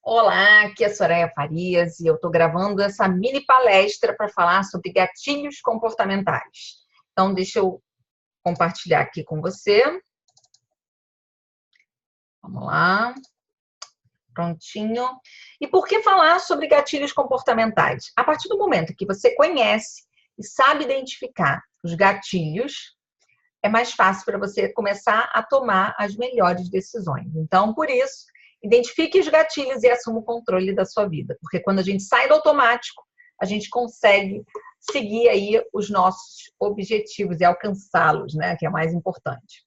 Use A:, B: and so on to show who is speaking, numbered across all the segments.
A: Olá, aqui é a Soraya Farias e eu estou gravando essa mini palestra para falar sobre gatilhos comportamentais. Então, deixa eu compartilhar aqui com você. Vamos lá. Prontinho. E por que falar sobre gatilhos comportamentais? A partir do momento que você conhece e sabe identificar os gatilhos, é mais fácil para você começar a tomar as melhores decisões. Então, por isso, identifique os gatilhos e assuma o controle da sua vida. Porque quando a gente sai do automático, a gente consegue seguir aí os nossos objetivos e alcançá-los, né? Que é mais importante.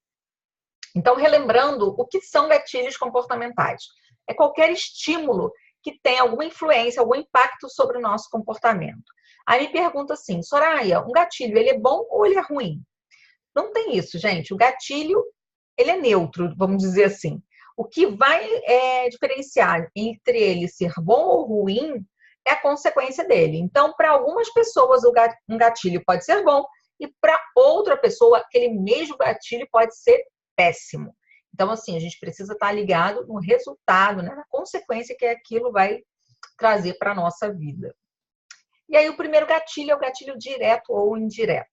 A: Então, relembrando, o que são gatilhos comportamentais? É qualquer estímulo que tem alguma influência, algum impacto sobre o nosso comportamento. Aí me pergunta assim, Soraya, um gatilho, ele é bom ou ele é ruim? Não tem isso, gente. O gatilho, ele é neutro, vamos dizer assim. O que vai diferenciar entre ele ser bom ou ruim é a consequência dele. Então, para algumas pessoas, um gatilho pode ser bom e para outra pessoa, aquele mesmo gatilho pode ser péssimo. Então, assim, a gente precisa estar ligado no resultado, né, na consequência que aquilo vai trazer para a nossa vida. E aí, o primeiro gatilho é o gatilho direto ou indireto.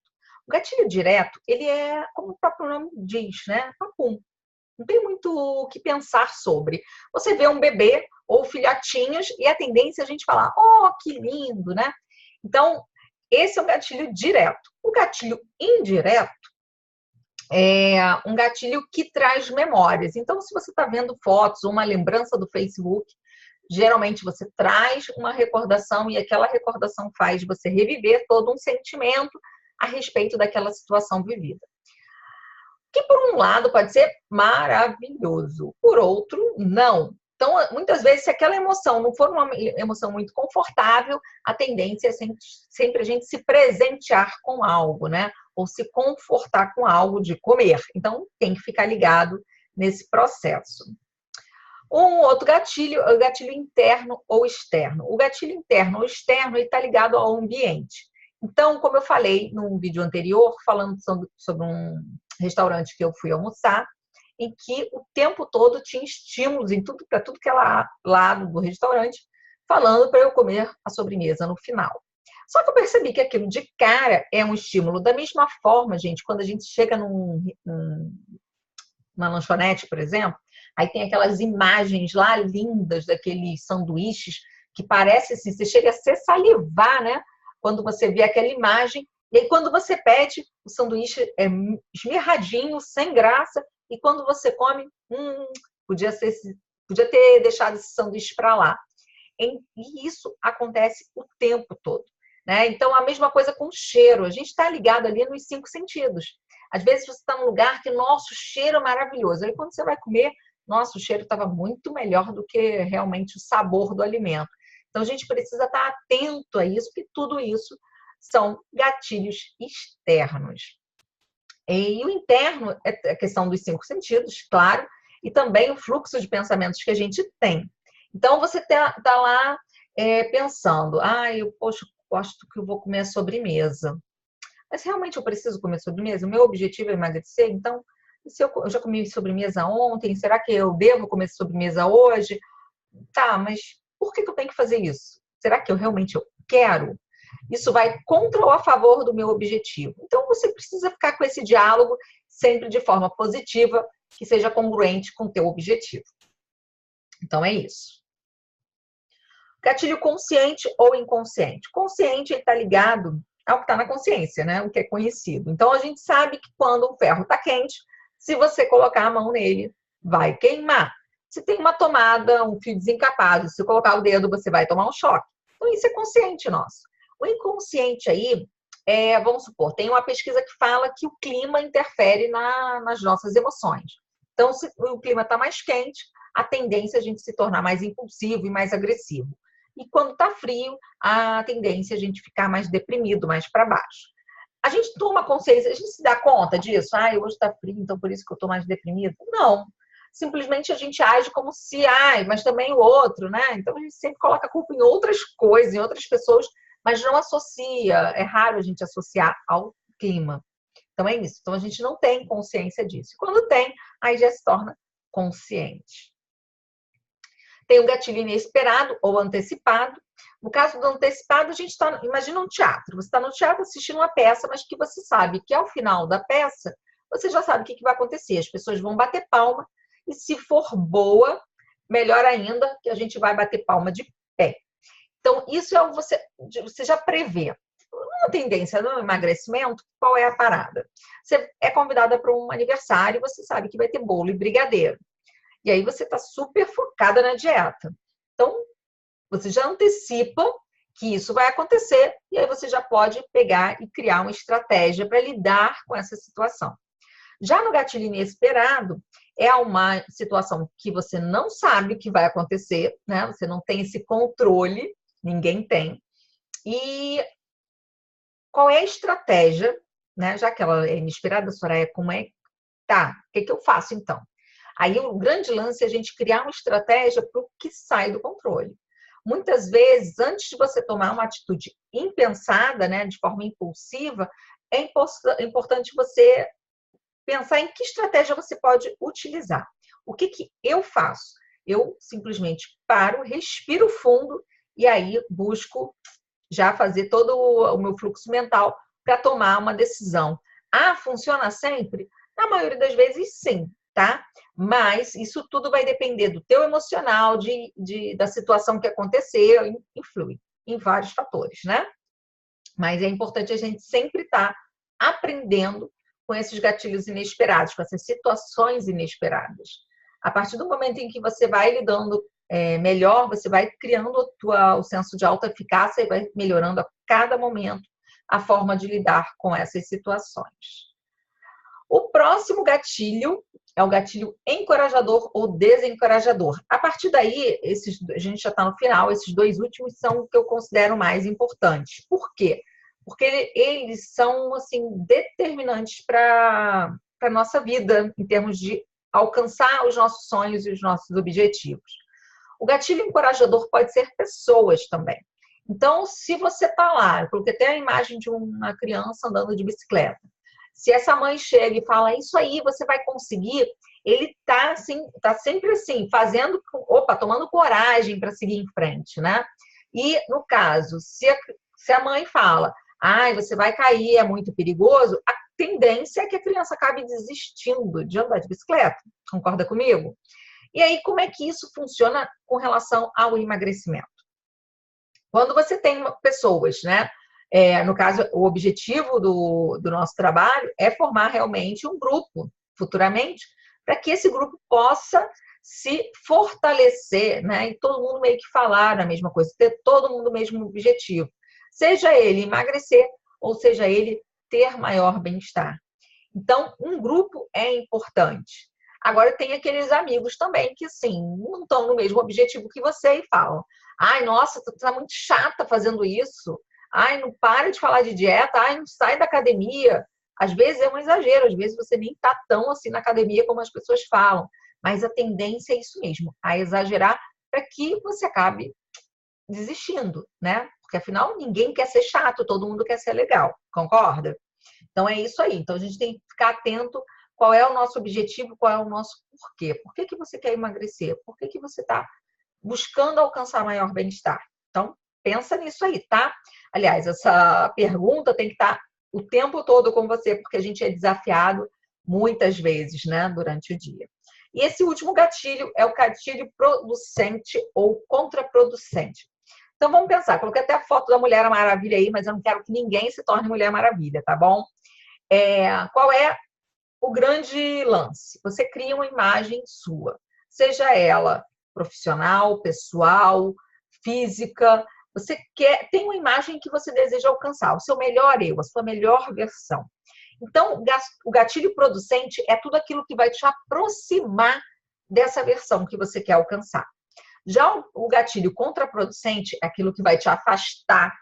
A: O gatilho direto, ele é, como o próprio nome diz, né? Papum. Não tem muito o que pensar sobre. Você vê um bebê ou filhotinhos e a tendência é a gente falar, oh, que lindo, né? Então, esse é o gatilho direto. O gatilho indireto é um gatilho que traz memórias. Então, se você está vendo fotos ou uma lembrança do Facebook, geralmente você traz uma recordação e aquela recordação faz você reviver todo um sentimento a respeito daquela situação vivida. Que, por um lado, pode ser maravilhoso, por outro, não. Então, muitas vezes, se aquela emoção não for uma emoção muito confortável, a tendência é sempre a gente se presentear com algo, né? Ou se confortar com algo de comer. Então, tem que ficar ligado nesse processo. Um outro gatilho é o gatilho interno ou externo. O gatilho interno ou externo está ligado ao ambiente. Então, como eu falei num vídeo anterior, falando sobre um restaurante que eu fui almoçar, em que o tempo todo tinha estímulos para tudo que é lado do restaurante, falando para eu comer a sobremesa no final. Só que eu percebi que aquilo de cara é um estímulo. Da mesma forma, gente, quando a gente chega numa lanchonete, por exemplo, aí tem aquelas imagens lá lindas daqueles sanduíches que parece assim, você chega a se salivar, né? Quando você vê aquela imagem, e aí quando você pede, o sanduíche é esmirradinho, sem graça, e quando você come, podia ter deixado esse sanduíche para lá. E isso acontece o tempo todo, né? Então, a mesma coisa com o cheiro. A gente está ligado ali nos 5 sentidos. Às vezes você está num lugar que, nossa, o cheiro é maravilhoso. Aí quando você vai comer, nossa, o cheiro estava muito melhor do que realmente o sabor do alimento. Então, a gente precisa estar atento a isso, porque tudo isso são gatilhos externos. E o interno é a questão dos 5 sentidos, claro, e também o fluxo de pensamentos que a gente tem. Então, você tá lá pensando, poxa, gosto que eu vou comer a sobremesa. Mas realmente eu preciso comer sobremesa? O meu objetivo é emagrecer? Então, se eu já comi sobremesa ontem, será que eu devo comer sobremesa hoje? Tá, mas por que eu tenho que fazer isso? Será que eu realmente quero? Isso vai contra ou a favor do meu objetivo. Então, você precisa ficar com esse diálogo sempre de forma positiva, que seja congruente com o teu objetivo. Então, é isso. Gatilho consciente ou inconsciente? Consciente está ligado ao que está na consciência, né? O que é conhecido. Então, a gente sabe que quando o ferro está quente, se você colocar a mão nele, vai queimar. Se tem uma tomada, um fio desencapado, se colocar o dedo, você vai tomar um choque. Então, isso é consciente nosso. O inconsciente aí, vamos supor, tem uma pesquisa que fala que o clima interfere nas nossas emoções. Então, se o clima está mais quente, a tendência é a gente se tornar mais impulsivo e mais agressivo. E quando está frio, a tendência é a gente ficar mais deprimido, mais para baixo. A gente toma consciência, a gente se dá conta disso? Hoje está frio, então por isso que eu estou mais deprimido? Não. Simplesmente a gente age como se, mas também o outro, né? Então a gente sempre coloca a culpa em outras coisas, em outras pessoas, mas não associa. É raro a gente associar ao clima. Então é isso. Então a gente não tem consciência disso. Quando tem, aí já se torna consciente. Tem o gatilho inesperado ou antecipado. No caso do antecipado, a gente está, imagina um teatro. Você está no teatro assistindo uma peça, mas que você sabe que ao final da peça, você já sabe o que vai acontecer. As pessoas vão bater palma e se for boa, melhor ainda, que a gente vai bater palma de pé. Então, isso é você já prevê. Uma tendência no emagrecimento, qual é a parada? Você é convidada para um aniversário, você sabe que vai ter bolo e brigadeiro. E aí você está super focada na dieta. Então, você já antecipa que isso vai acontecer e aí você já pode pegar e criar uma estratégia para lidar com essa situação. Já no gatilho inesperado, é uma situação que você não sabe o que vai acontecer, né? Você não tem esse controle, ninguém tem. E qual é a estratégia, né? Já que ela é inesperada, Soraya, como é? Tá, o que eu faço então? Aí o grande lance é a gente criar uma estratégia para o que sai do controle. Muitas vezes, antes de você tomar uma atitude impensada, né, de forma impulsiva, é importante você pensar em que estratégia você pode utilizar. O que eu faço? Eu simplesmente paro, respiro fundo e aí busco já fazer todo o meu fluxo mental para tomar uma decisão. Ah, funciona sempre? Na maioria das vezes, sim, tá? Mas isso tudo vai depender do teu emocional, da situação que aconteceu, influi em vários fatores, né? Mas é importante a gente sempre estar aprendendo com esses gatilhos inesperados, com essas situações inesperadas. A partir do momento em que você vai lidando melhor, você vai criando o senso de autoeficácia e vai melhorando a cada momento a forma de lidar com essas situações. O próximo gatilho é o gatilho encorajador ou desencorajador. A partir daí, a gente já está no final, esses dois últimos são o que eu considero mais importantes. Por quê? Porque eles são assim determinantes para a nossa vida, em termos de alcançar os nossos sonhos e os nossos objetivos. O gatilho encorajador pode ser pessoas também. Então, se você está lá, eu coloquei até a imagem de uma criança andando de bicicleta. Se essa mãe chega e fala, isso aí, você vai conseguir, ele está assim, tá sempre assim, tomando coragem para seguir em frente, né? E, no caso, se a mãe fala, você vai cair, é muito perigoso, a tendência é que a criança acabe desistindo de andar de bicicleta. Concorda comigo? E aí, como é que isso funciona com relação ao emagrecimento? Quando você tem pessoas, né? No caso, o objetivo do nosso trabalho é formar realmente um grupo, futuramente, para que esse grupo possa se fortalecer, né? E todo mundo meio que falar a mesma coisa, ter todo mundo o mesmo objetivo. Seja ele emagrecer, ou seja ele ter maior bem-estar. Então, um grupo é importante. Agora, tem aqueles amigos também que, assim, não estão no mesmo objetivo que você e falam, nossa, tu tá muito chata fazendo isso. Não para de falar de dieta. Não sai da academia. Às vezes é um exagero, às vezes você nem tá tão assim na academia como as pessoas falam. Mas a tendência é isso mesmo, a exagerar para que você acabe desistindo, né? Porque afinal ninguém quer ser chato, todo mundo quer ser legal, concorda? Então é isso aí. Então a gente tem que ficar atento qual é o nosso objetivo, qual é o nosso porquê. Por que você quer emagrecer? Por que você está buscando alcançar maior bem-estar? Então, pensa nisso aí, tá? Aliás, essa pergunta tem que estar o tempo todo com você, porque a gente é desafiado muitas vezes, né, durante o dia. E esse último gatilho é o gatilho producente ou contraproducente. Então, vamos pensar. Coloquei até a foto da Mulher Maravilha aí, mas eu não quero que ninguém se torne Mulher Maravilha, tá bom? Qual é o grande lance? Você cria uma imagem sua, seja ela profissional, pessoal, física. Você tem uma imagem que você deseja alcançar, o seu melhor eu, a sua melhor versão. Então, o gatilho producente é tudo aquilo que vai te aproximar dessa versão que você quer alcançar. Já o gatilho contraproducente é aquilo que vai te afastar,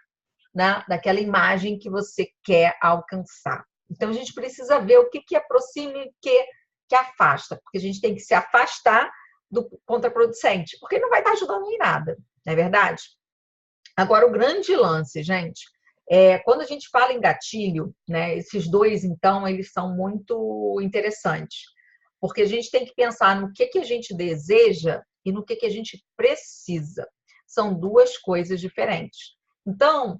A: né, daquela imagem que você quer alcançar. Então, a gente precisa ver o que aproxima e o que afasta, porque a gente tem que se afastar do contraproducente, porque não vai estar ajudando em nada, não é verdade? Agora, o grande lance, gente, quando a gente fala em gatilho, né, esses dois, então, eles são muito interessantes, porque a gente tem que pensar no que a gente deseja e no que a gente precisa. São duas coisas diferentes. Então,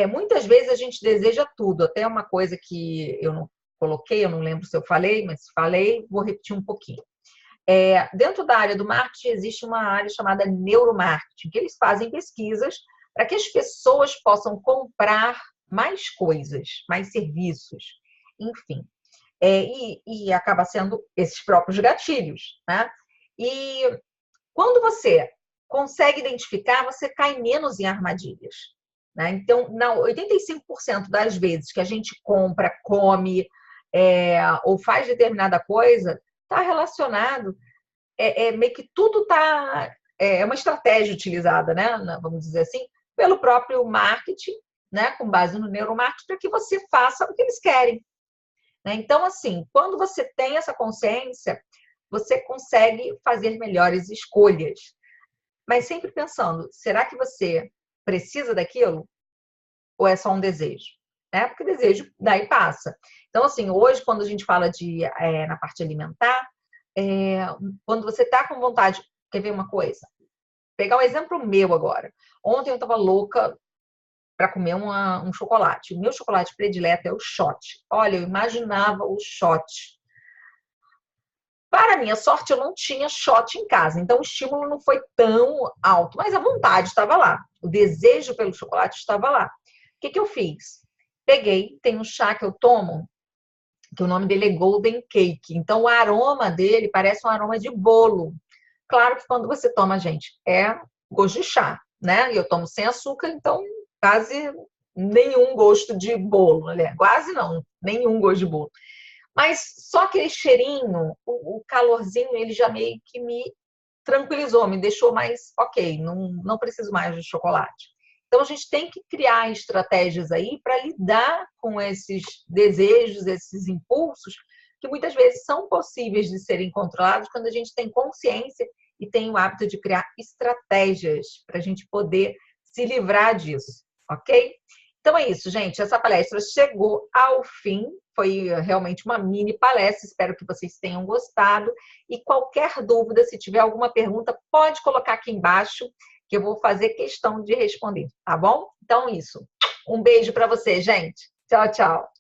A: muitas vezes a gente deseja tudo. Até uma coisa que eu não coloquei, eu não lembro se eu falei, mas se falei, vou repetir um pouquinho. Dentro da área do marketing, existe uma área chamada neuromarketing, que eles fazem pesquisas para que as pessoas possam comprar mais coisas, mais serviços, enfim. E acaba sendo esses próprios gatilhos, né? E quando você consegue identificar, você cai menos em armadilhas, né? Então, 85% das vezes que a gente compra, come, ou faz determinada coisa, está relacionado, meio que tudo está... É uma estratégia utilizada, né? Vamos dizer assim, pelo próprio marketing, né? Com base no neuromarketing, para que você faça o que eles querem. Então, assim, quando você tem essa consciência, você consegue fazer melhores escolhas. Mas sempre pensando, será que você precisa daquilo? Ou é só um desejo? Porque desejo daí passa. Então, assim, hoje, quando a gente fala na parte alimentar, quando você está com vontade, quer ver uma coisa? Pegar um exemplo meu agora. Ontem eu estava louca para comer um chocolate. O meu chocolate predileto é o shot. Olha, eu imaginava o shot. Para minha sorte, eu não tinha shot em casa, então o estímulo não foi tão alto, mas a vontade estava lá. O desejo pelo chocolate estava lá. O que eu fiz? Peguei, tem um chá que eu tomo, que o nome dele é Golden Cake. Então o aroma dele parece um aroma de bolo. Claro que quando você toma, gente, é gosto de chá, né? E eu tomo sem açúcar, então quase nenhum gosto de bolo, né? Quase não, nenhum gosto de bolo. Mas só aquele cheirinho, o calorzinho, ele já meio que me tranquilizou, me deixou mais ok, não preciso mais de chocolate. Então a gente tem que criar estratégias aí para lidar com esses desejos, esses impulsos, que muitas vezes são possíveis de serem controlados quando a gente tem consciência e tem o hábito de criar estratégias para a gente poder se livrar disso, ok? Então é isso, gente. Essa palestra chegou ao fim. Foi realmente uma mini palestra. Espero que vocês tenham gostado. E qualquer dúvida, se tiver alguma pergunta, pode colocar aqui embaixo, que eu vou fazer questão de responder, tá bom? Então, isso. Um beijo para você, gente. Tchau, tchau.